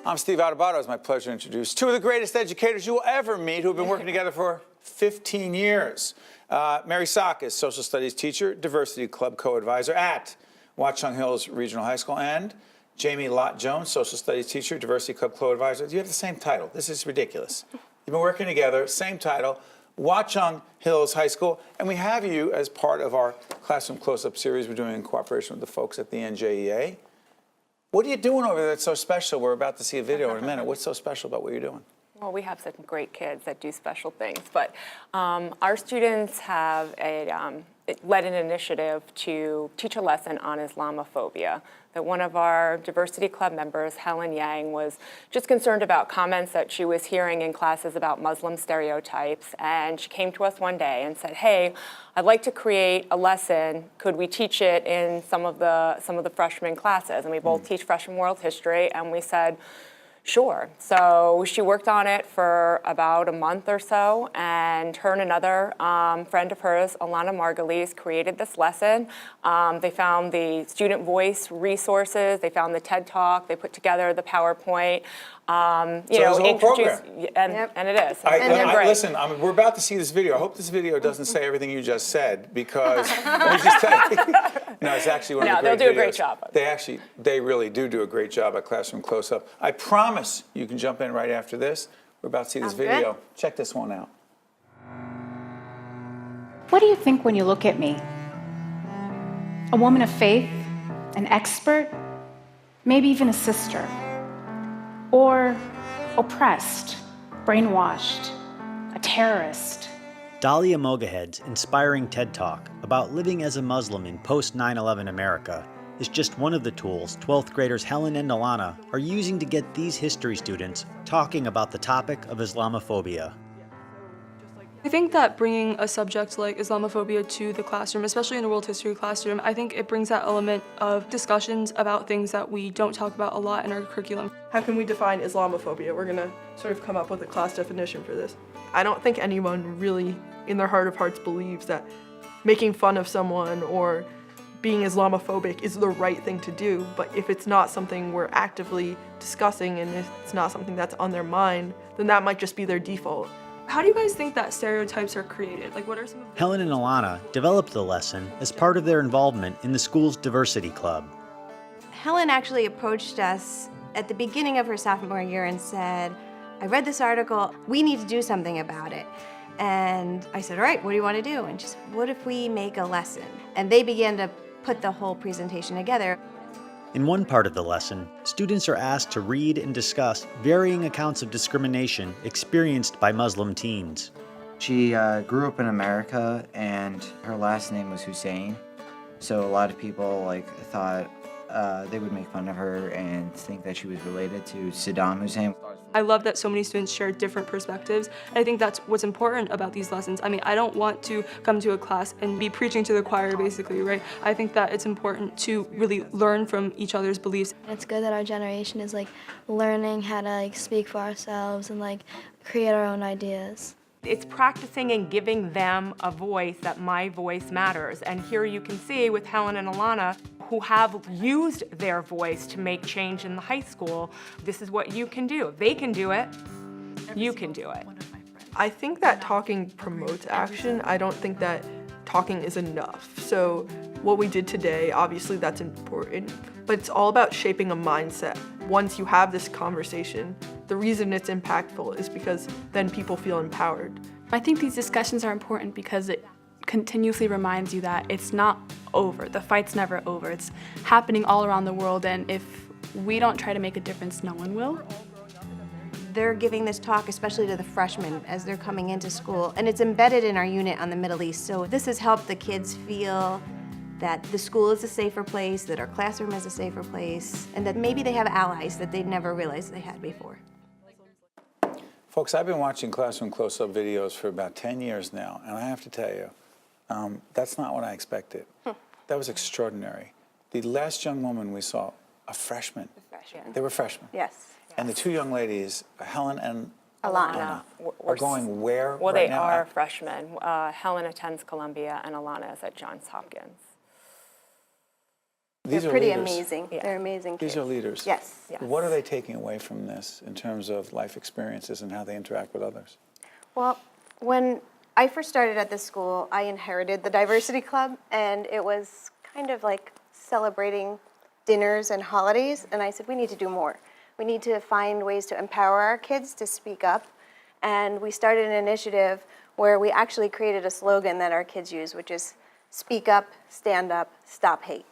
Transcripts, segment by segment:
I'm Steve Adubato. It's my pleasure to introduce two of the greatest educators you will ever meet who have been working together for 15 years. Mary Sakis, social studies teacher, diversity club co-advisor at Watchung Hills Regional High School, and Jamie Lott-Jones, social studies teacher, diversity club co-advisor. You have the same title. This is ridiculous. You've been working together, same title, Watchung Hills High School, and we have you as part of our Classroom Close-Up series we're doing in cooperation with the folks at the NJEA. What are you doing over there that's so special? We're about to see a video in a minute. What's so special about what you're doing? Well, we have such great kids that do special things, but our students have led an initiative to teach a lesson on Islamophobia. That one of our diversity club members, Helen Yang, was just concerned about comments that she was hearing in classes about Muslim stereotypes, and she came to us one day and said, "Hey, I'd like to create a lesson. Could we teach it in some of the freshman classes?" And we both teach freshman world history, and we said, sure. So she worked on it for about a month or so, and her and another friend of hers, Alana Margulies, created this lesson. They found the student voice resources, they found the TED Talk, they put together the PowerPoint. So it's a whole program. And it is. And they're great. Listen, we're about to see this video. I hope this video doesn't say everything you just said, because let me just tell you. No, it's actually one of the great videos. They'll do a great job. They really do a great job at Classroom Close-Up. I promise you can jump in right after this. We're about to see this video. Good. Check this one out. What do you think when you look at me? A woman of faith, an expert, maybe even a sister, or oppressed, brainwashed, a terrorist? Dahlia Mogahed's inspiring TED Talk about living as a Muslim in post-9/11 America is just one of the tools 12th graders Helen and Alana are using to get these history students talking about the topic of Islamophobia. I think that bringing a subject like Islamophobia to the classroom, especially in a world history classroom, I think it brings that element of discussions about things that we don't talk about a lot in our curriculum. How can we define Islamophobia? We're gonna sort of come up with a class definition for this. I don't think anyone really, in their heart of hearts, believes that making fun of someone or being Islamophobic is the right thing to do, but if it's not something we're actively discussing and if it's not something that's on their mind, then that might just be their default. How do you guys think that stereotypes are created? Like, what are some of the— Helen and Alana developed the lesson as part of their involvement in the school's diversity club. Helen actually approached us at the beginning of her sophomore year and said, "I read this article, we need to do something about it." And I said, "All right, what do you want to do?" And she said, "What if we make a lesson?" And they began to put the whole presentation together. In one part of the lesson, students are asked to read and discuss varying accounts of discrimination experienced by Muslim teens. She grew up in America, and her last name was Hussein. So a lot of people thought they would make fun of her and think that she was related to Saddam Hussein. I love that so many students share different perspectives. And I think that's what's important about these lessons. I mean, I don't want to come to a class and be preaching to the choir, basically, right? I think that it's important to really learn from each other's beliefs. It's good that our generation is learning how to speak for ourselves and create our own ideas. It's practicing and giving them a voice, that my voice matters. And here you can see with Helen and Alana, who have used their voice to make change in the high school, this is what you can do. If they can do it, you can do it. I think that talking promotes action. I don't think that talking is enough. So what we did today, obviously that's important, but it's all about shaping a mindset. Once you have this conversation, the reason it's impactful is because then people feel empowered. I think these discussions are important because it continuously reminds you that it's not over. The fight's never over. It's happening all around the world, and if we don't try to make a difference, no one will. They're giving this talk especially to the freshmen as they're coming into school, and it's embedded in our unit on the Middle East. So this has helped the kids feel that the school is a safer place, that our classroom is a safer place, and that maybe they have allies that they never realized they had before. Folks, I've been watching Classroom Close-Up videos for about 10 years now, and I have to tell you, that's not what I expected. That was extraordinary. The last young woman we saw, a freshman. They were freshmen. Yes. And the two young ladies, Helen and Alana, are going where Well, right they now? are freshmen. Helen attends Columbia and Alana is at Johns Hopkins. These They're are pretty leaders. amazing. Yeah. They're amazing kids. These are leaders. Yes. Yes. What are they taking away from this in terms of life experiences and how they interact with others? Well, when I first started at this school, I inherited the diversity club, and it was kind of like celebrating dinners and holidays, and I said, we need to do more. We need to find ways to empower our kids to speak up, and we started an initiative where we actually created a slogan that our kids use, which is speak up, stand up, stop hate.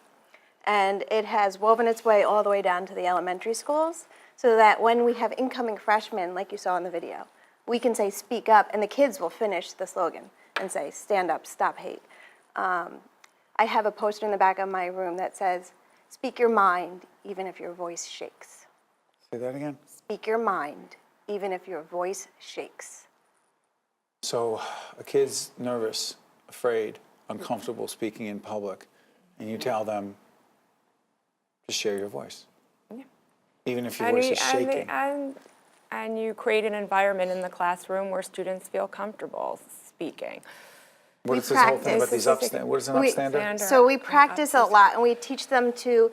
And it has woven its way all the way down to the elementary schools, so that when we have incoming freshmen, like you saw in the video, we can say speak up, and the kids will finish the slogan and say stand up, stop hate. I have a poster in the back of my room that says, speak your mind, even if your voice shakes. Say that again. Speak your mind, even if your voice shakes. So a kid's nervous, afraid, uncomfortable speaking in public, and you tell them, just share your voice. Yeah. Even if your voice is shaking. And you create an environment in the classroom where students feel comfortable speaking. What We is this whole thing practice. about these upstanders? What is an upstander? So we practice a lot, and we teach them to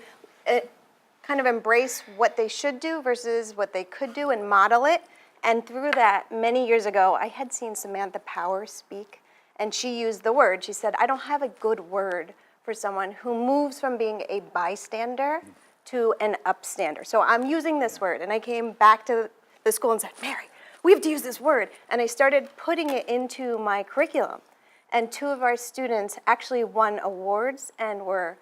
kind of embrace what they should do versus what they could do and model it. And through that, many years ago, I had seen Samantha Power speak, and she used the word. She said, I don't have a good word for someone who moves from being a bystander to an upstander. So I'm using this word, and I came back to the school and said, Mary, we have to use this word. And I started putting it into my curriculum. And 2 of our students actually won awards and were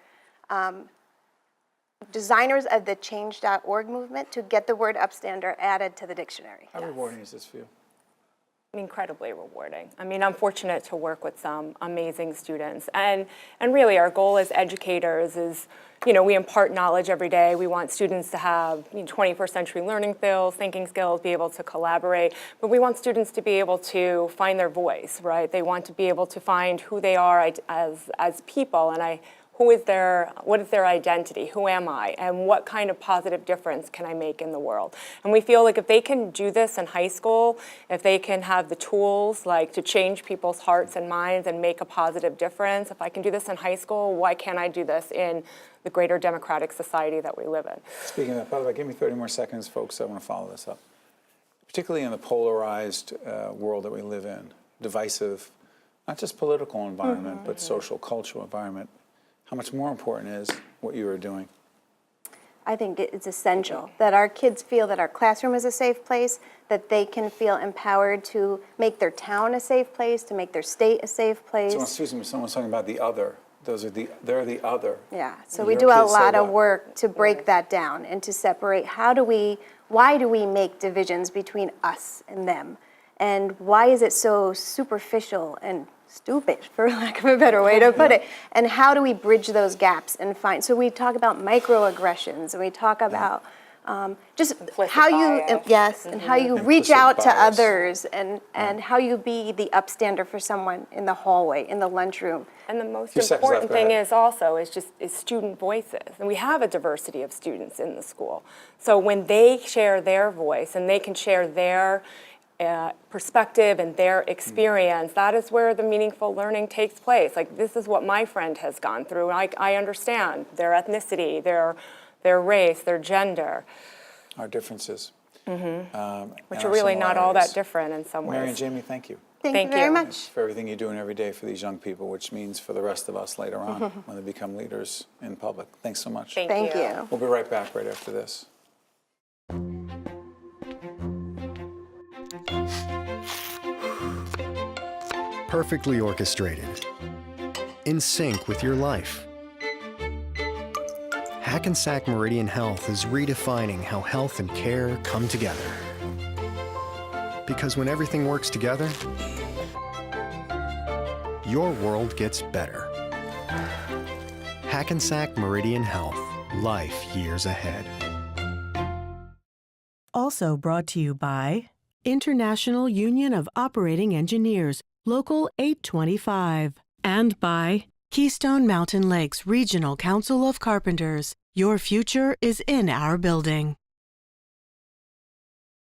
designers of the change.org movement to get the word upstander added to the dictionary. How rewarding is this for you? Incredibly rewarding. I mean, I'm fortunate to work with some amazing students. And really, our goal as educators is, we impart knowledge every day. We want students to have 21st century learning skills, thinking skills, be able to collaborate. But we want students to be able to find their voice, right? They want to be able to find who they are as people. And what is their identity? Who am I? And what kind of positive difference can I make in the world? And we feel like if they can do this in high school, if they can have the tools like to change people's hearts and minds and make a positive difference, if I can do this in high school, why can't I do this in the greater democratic society that we live in? Speaking of that, by the way, give me 30 more seconds, folks. I want to follow this up. Particularly in the polarized world that we live in, divisive, not just political environment, but social, cultural environment. How much more important is what you are doing? I think it's essential that our kids feel that our classroom is a safe place, that they can feel empowered to make their town a safe place, to make their state a safe place. So, excuse me, someone's talking about the other. They're the other. Yeah, so And we your do a kids say lot of what? work to break that down and to separate why do we make divisions between us and them? And why is it so superficial and stupid, for lack of a better way to put it? And how do we bridge those gaps and find, so we talk about microaggressions, and we talk about just Implicit how you, bias. and how you reach Implicit out to bias. others, and how you be the upstander for someone in the hallway, in the lunchroom. And the most Few seconds important left, go thing ahead. is student voices. And we have a diversity of students in the school. So when they share their voice and they can share their perspective and their experience, that is where the meaningful learning takes place. Like, this is what my friend has gone through. I understand their ethnicity, their race, their gender. Our differences. Which and are our really not all that similarities. different in some Mary and ways. Jamie, thank you. Thank you very you. much. For everything you're doing every day for these young people, which means for the rest of us later on when they become leaders in public. Thanks so much. Thank you. We'll be right back right after this. Perfectly orchestrated, in sync with your life. Hackensack Meridian Health is redefining how health and care come together. Because when everything works together, your world gets better. Hackensack Meridian Health, life years ahead. Also brought to you by International Union of Operating Engineers, Local 825, and by Keystone Mountain Lakes Regional Council of Carpenters. Your future is in our building.